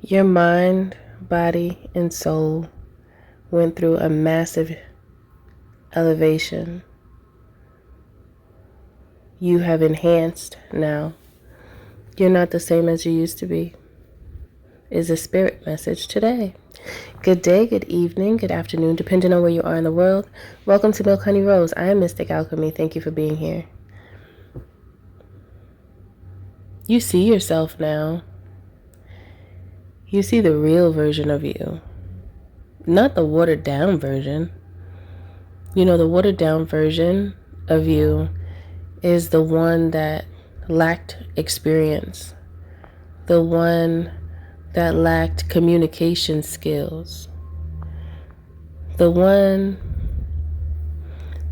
Your mind, body, and soul went through a massive elevation. You have enhanced now. You're not the same as you used to be, is a spirit message today. Good day, good evening, good afternoon, depending on where you are in the world. Welcome to Milk Honey Rose. I am Mystic Alchemy. Thank you for being here. You see yourself now. You see the real version of you, not the watered down version. You know, the watered down version of you is the one that lacked experience, the one that lacked communication skills, the one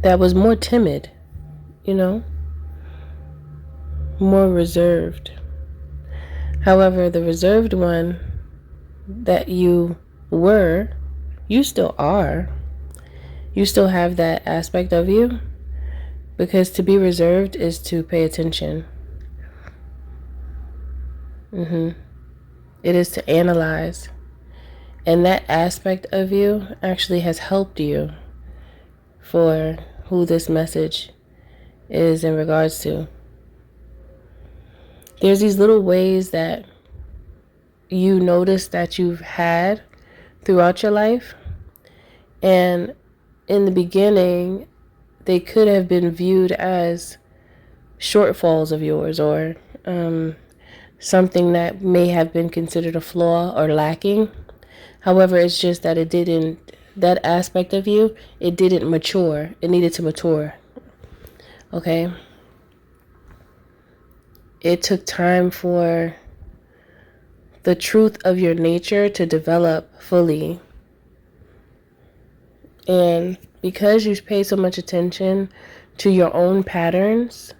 that was more timid, more reserved. However, the reserved one that you were, you still are. You still have that aspect of you, because to be reserved is to pay attention. It is to analyze. And that aspect of you actually has helped you for who this message is in regards to. There's these little ways that you notice that you've had throughout your life. And in the beginning, they could have been viewed as shortfalls of yours, or something that may have been considered a flaw or lacking. However, it's just that that aspect of you, it didn't mature. It needed to mature. Okay? It took time for the truth of your nature to develop fully. And because you pay so much attention to your own patterns,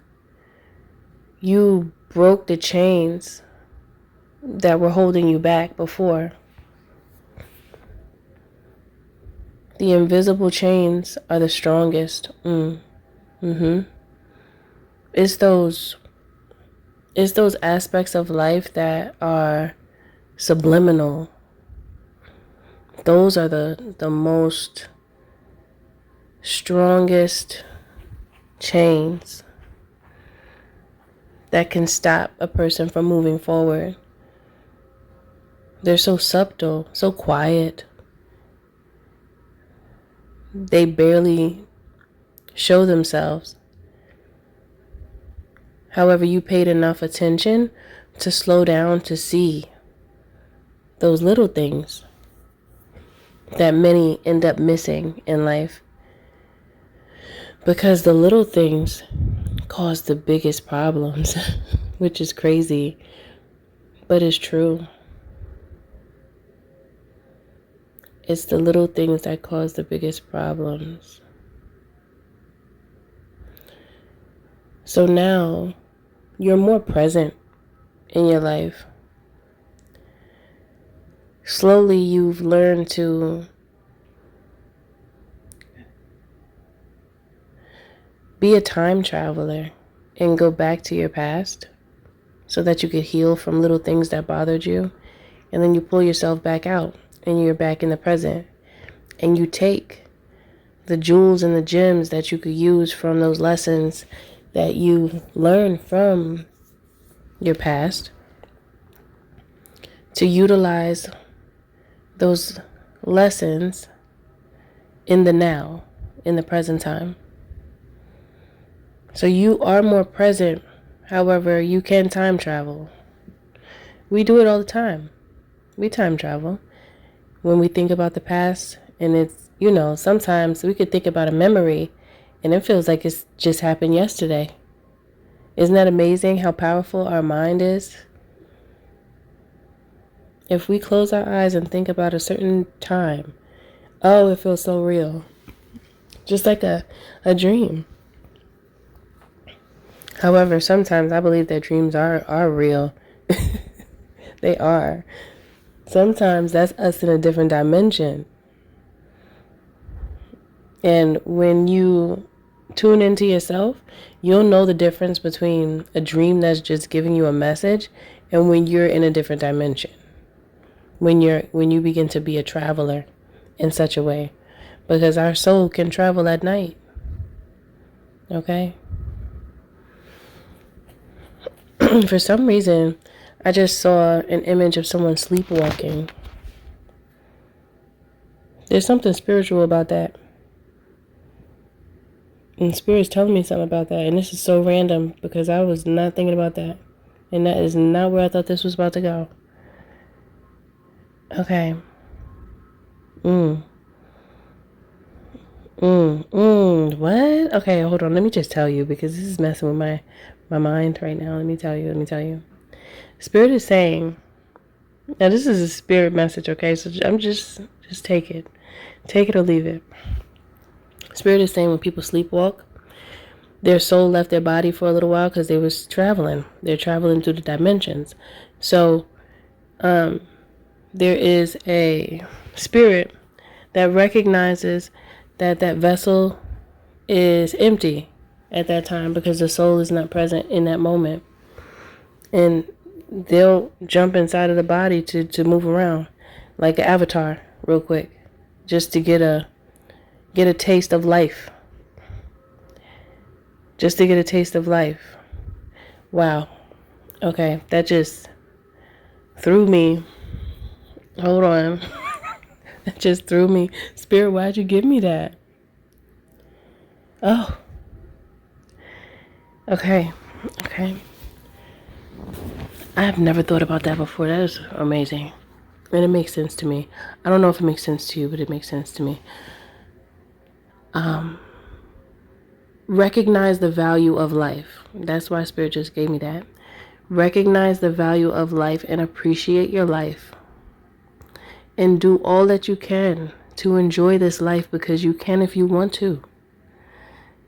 you broke the chains that were holding you back before. The invisible chains are the strongest. It's those aspects of life that are subliminal. Those are the most strongest chains that can stop a person from moving forward. They're so subtle, so quiet. They barely show themselves. However, you paid enough attention to slow down to see those little things that many end up missing in life. Because the little things cause the biggest problems, which is crazy, but it's true. It's the little things that cause the biggest problems. So now you're more present in your life. Slowly you've learned to be a time traveler and go back to your past so that you could heal from little things that bothered you. And then you pull yourself back out and you're back in the present. And you take the jewels and the gems that you could use from those lessons that you learned from your past to utilize those lessons in the now, in the present time. So you are more present. However, you can time travel. We do it all the time. We time travel. When we think about the past, and it's, sometimes we could think about a memory and it feels like it's just happened yesterday. Isn't that amazing how powerful our mind is? If we close our eyes and think about a certain time, it feels so real. Just like a dream. However, sometimes I believe that dreams are real. They are. Sometimes that's us in a different dimension. And when you tune into yourself, you'll know the difference between a dream that's just giving you a message and when you're in a different dimension. when you begin to be a traveler in such a way, because our soul can travel at night. Okay. For some reason, I just saw an image of someone sleepwalking. There's something spiritual about that. And Spirit's telling me something about that. And this is so random because I was not thinking about that. And that is not where I thought this was about to go. Okay. What? Okay, hold on. Let me just tell you, because this is messing with my mind right now. Let me tell you. Spirit is saying, now this is a spirit message, okay? So I'm just take it. Take it or leave it. Spirit is saying when people sleepwalk, their soul left their body for a little while because they was traveling. They're traveling through the dimensions. So there is a spirit that recognizes that that vessel is empty at that time because the soul is not present in that moment. And they'll jump inside of the body to move around like an avatar real quick, just to get a taste of life. Just to get a taste of life. Wow. Okay, that just threw me. Hold on. That just threw me. Spirit, why'd you give me that? Oh. Okay. I've never thought about that before. That is amazing. And it makes sense to me. I don't know if it makes sense to you, but it makes sense to me. Recognize the value of life. That's why Spirit just gave me that. Recognize the value of life and appreciate your life. And do all that you can to enjoy this life, because you can if you want to.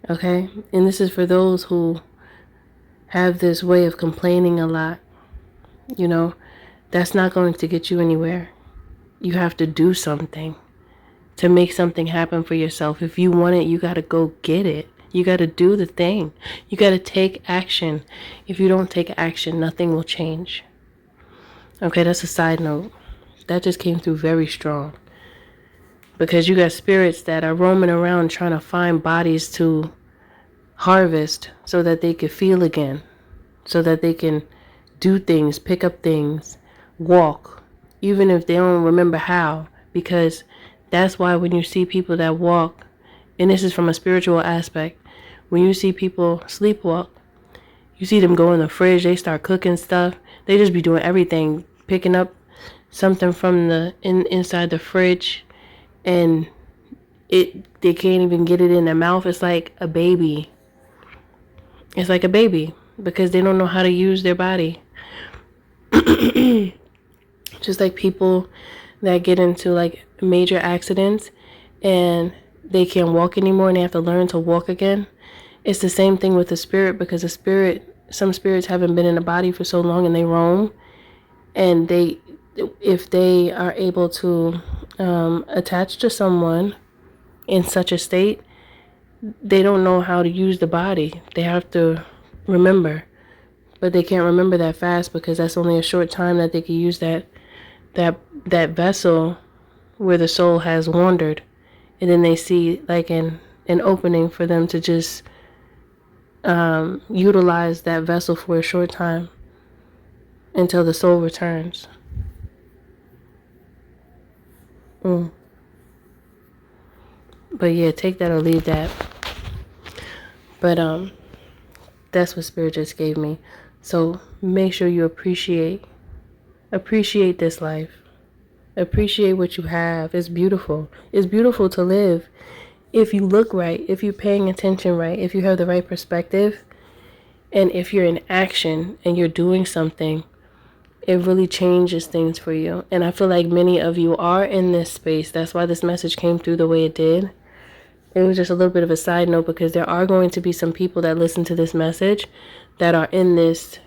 Okay? And this is for those who have this way of complaining a lot. You know, that's not going to get you anywhere. You have to do something to make something happen for yourself. If you want it, you got to go get it. You got to do the thing. You got to take action. If you don't take action, nothing will change. Okay, that's a side note. That just came through very strong. Because you got spirits that are roaming around trying to find bodies to harvest so that they can feel again. So that they can do things, pick up things, walk. Even if they don't remember how. Because that's why when you see people that walk, and this is from a spiritual aspect, when you see people sleepwalk, you see them go in the fridge, they start cooking stuff. They just be doing everything, picking up something from the inside the fridge, and they can't even get it in their mouth. It's like a baby. It's like a baby because they don't know how to use their body. Just like people that get into like major accidents and they can't walk anymore and they have to learn to walk again. It's the same thing with the spirit, because some spirits haven't been in the body for so long and they roam, and if they are able to attach to someone in such a state, they don't know how to use the body. They have to remember, but they can't remember that fast because that's only a short time that they can use that vessel where the soul has wandered, and then they see like an opening for them to just utilize that vessel for a short time until the soul returns. But yeah, take that or leave that. But that's what Spirit just gave me. So make sure you appreciate this life. Appreciate what you have. It's beautiful. It's beautiful to live. If you look right, if you're paying attention right, if you have the right perspective, and if you're in action and you're doing something, it really changes things for you. And I feel like many of you are in this space. That's why this message came through the way it did. It was just a little bit of a side note, because there are going to be some people that listen to this message that are in this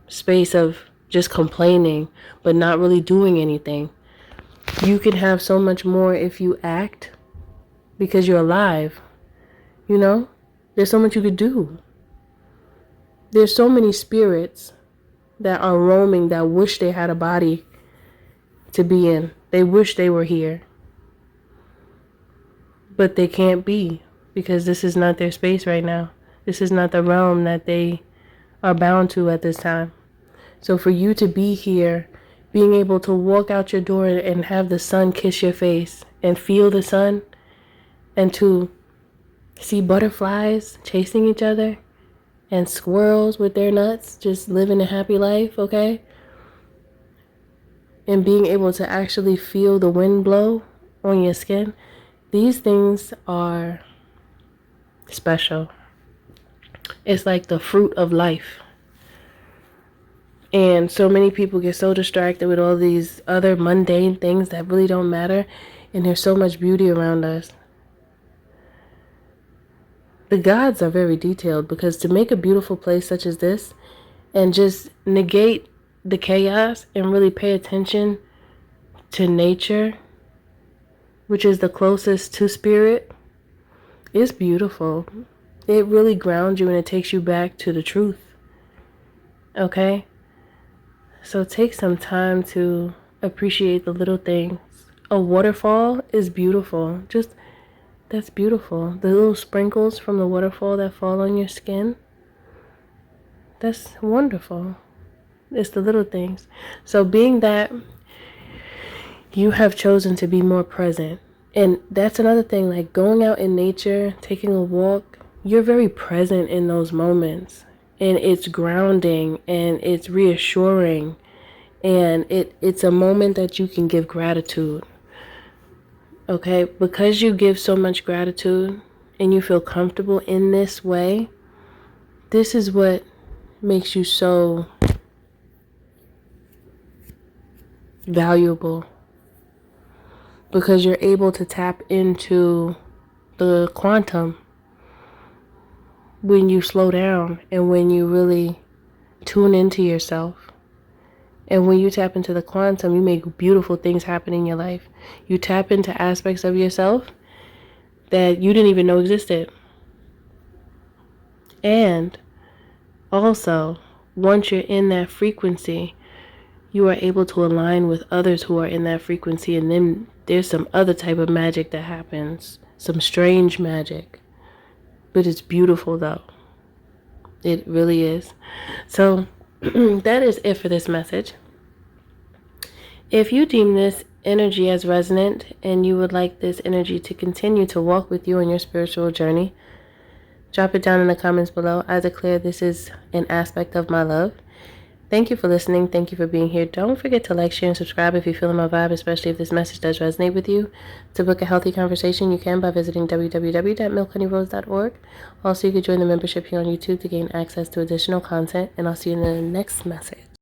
space of just complaining, but not really doing anything. You can have so much more if you act, because you're alive. You know, there's so much you could do. There's so many spirits that are roaming that wish they had a body to be in. They wish they were here. But they can't be, because this is not their space right now. This is not the realm that they are bound to at this time. So for you to be here, being able to walk out your door and have the sun kiss your face and feel the sun, and to see butterflies chasing each other and squirrels with their nuts just living a happy life, okay? And being able to actually feel the wind blow on your skin, these things are special. It's like the fruit of life. And so many people get so distracted with all these other mundane things that really don't matter. And there's so much beauty around us. The gods are very detailed, because to make a beautiful place such as this and just negate the chaos and really pay attention to nature, which is the closest to spirit, is beautiful. It really grounds you and it takes you back to the truth. Okay? So take some time to appreciate the little things. A waterfall is beautiful. That's beautiful. The little sprinkles from the waterfall that fall on your skin, that's wonderful. It's the little things. So being that you have chosen to be more present, and that's another thing, like going out in nature, taking a walk, you're very present in those moments. And it's grounding and it's reassuring. And it's a moment that you can give gratitude. Okay? Because you give so much gratitude and you feel comfortable in this way, this is what makes you so valuable. Because you're able to tap into the quantum when you slow down and when you really tune into yourself. And when you tap into the quantum, you make beautiful things happen in your life. You tap into aspects of yourself that you didn't even know existed. And also, once you're in that frequency, you are able to align with others who are in that frequency. And then there's some other type of magic that happens. Some strange magic. But it's beautiful though. It really is. So that is it for this message. If you deem this energy as resonant and you would like this energy to continue to walk with you on your spiritual journey, drop it down in the comments below. I declare this is an aspect of my love. Thank you for listening. Thank you for being here. Don't forget to like, share, and subscribe if you feel my vibe, especially if this message does resonate with you. To book a healthy conversation, you can by visiting www.milkhoneyrose.org. Also, you can join the membership here on YouTube to gain access to additional content, and I'll see you in the next message.